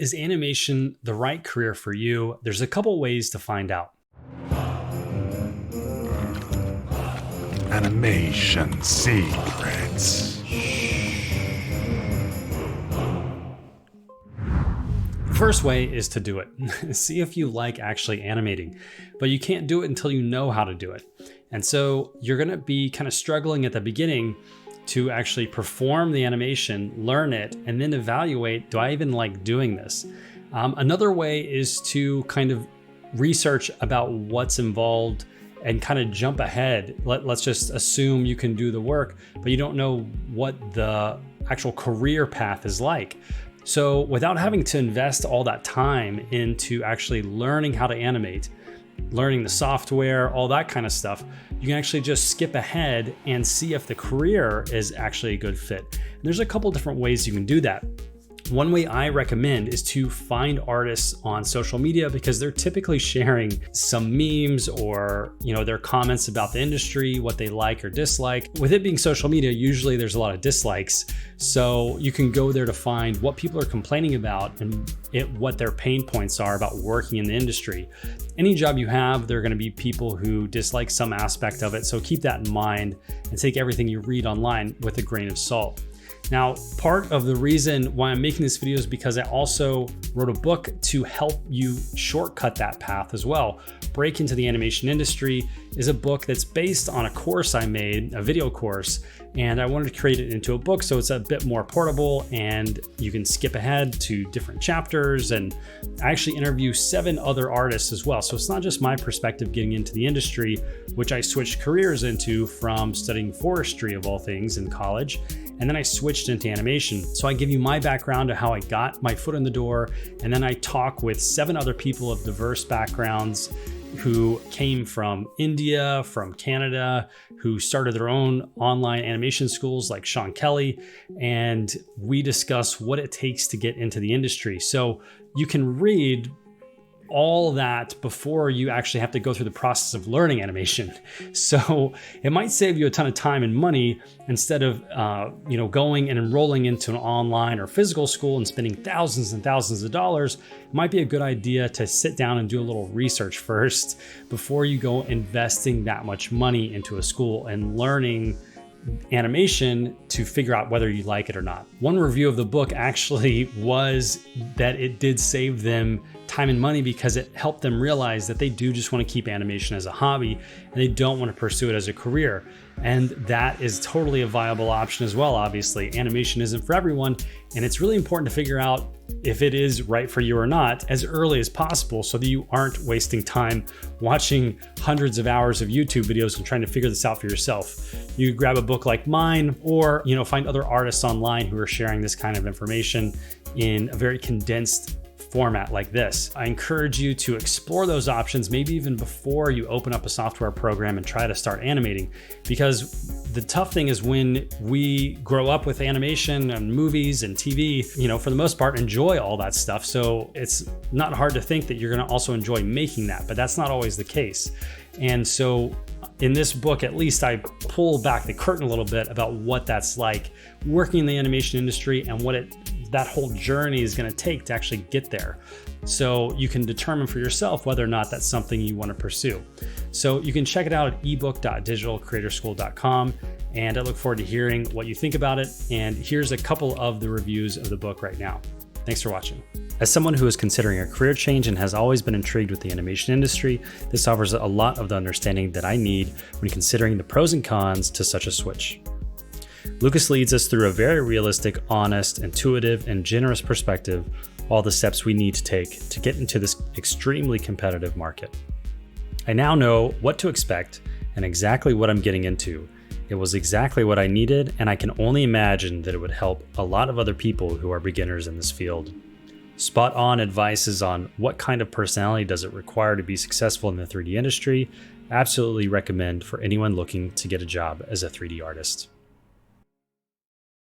Is animation the right career for you? There's a couple ways to find out. Animation secrets. First way is to do it. See if you like actually animating, but you can't do it until you know how to do it. And so you're going to be kind of struggling at the beginning to actually perform the animation, learn it, and then evaluate, do I even like doing this? Another way is to kind of research about what's involved and kind of jump ahead. Let's just assume you can do the work, but you don't know what the actual career path is like. So without having to invest all that time into actually learning how to animate, learning the software, all that kind of stuff, you can actually just skip ahead and see if the career is actually a good fit. And there's a couple different ways you can do that. One way I recommend is to find artists on social media because they're typically sharing some memes or, their comments about the industry, what they like or dislike. With it being social media, usually there's a lot of dislikes. So you can go there to find what people are complaining about and what their pain points are about working in the industry. Any job you have, there are going to be people who dislike some aspect of it. So keep that in mind and take everything you read online with a grain of salt. Now, part of the reason why I'm making this video is because I also wrote a book to help you shortcut that path as well. Break into the animation industry is a book that's based on a course I made, a video course, and I wanted to create it into a book so it's a bit more portable and you can skip ahead to different chapters. And I actually interview 7 other artists as well. So it's not just my perspective getting into the industry, which I switched careers into from studying forestry of all things in college. And then I switched into animation. So I give you my background of how I got my foot in the door. And then I talk with 7 other people of diverse backgrounds who came from India, from Canada, who started their own online animation schools like Sean Kelly. And we discuss what it takes to get into the industry. So you can read all that before you actually have to go through the process of learning animation. So it might save you a ton of time and money instead of going and enrolling into an online or physical school and spending thousands and thousands of dollars. It might be a good idea to sit down and do a little research first before you go investing that much money into a school and learning animation to figure out whether you like it or not. One review of the book actually was that it did save them time and money because it helped them realize that they do just want to keep animation as a hobby and they don't want to pursue it as a career. And that is totally a viable option as well. Obviously, animation isn't for everyone, and it's really important to figure out if it is right for you or not as early as possible so that you aren't wasting time watching hundreds of hours of YouTube videos and trying to figure this out for yourself. You grab a book like mine or find other artists online who are sharing this kind of information in a very condensed format like this. I encourage you to explore those options, maybe even before you open up a software program and try to start animating. Because the tough thing is when we grow up with animation and movies and TV, for the most part, enjoy all that stuff. So it's not hard to think that you're going to also enjoy making that, but that's not always the case. And so in this book, at least, I pull back the curtain a little bit about what that's like working in the animation industry and what that whole journey is going to take to actually get there. So you can determine for yourself whether or not that's something you want to pursue. So you can check it out at ebook.digitalcreatorschool.com. And I look forward to hearing what you think about it. And here's a couple of the reviews of the book right now. Thanks for watching. As someone who is considering a career change and has always been intrigued with the animation industry, this offers a lot of the understanding that I need when considering the pros and cons to such a switch. Lucas leads us through a very realistic, honest, intuitive, and generous perspective, all the steps we need to take to get into this extremely competitive market. I now know what to expect and exactly what I'm getting into. It was exactly what I needed, and I can only imagine that it would help a lot of other people who are beginners in this field. Spot on advices on what kind of personality does it require to be successful in the 3D industry. Absolutely recommend for anyone looking to get a job as a 3D artist.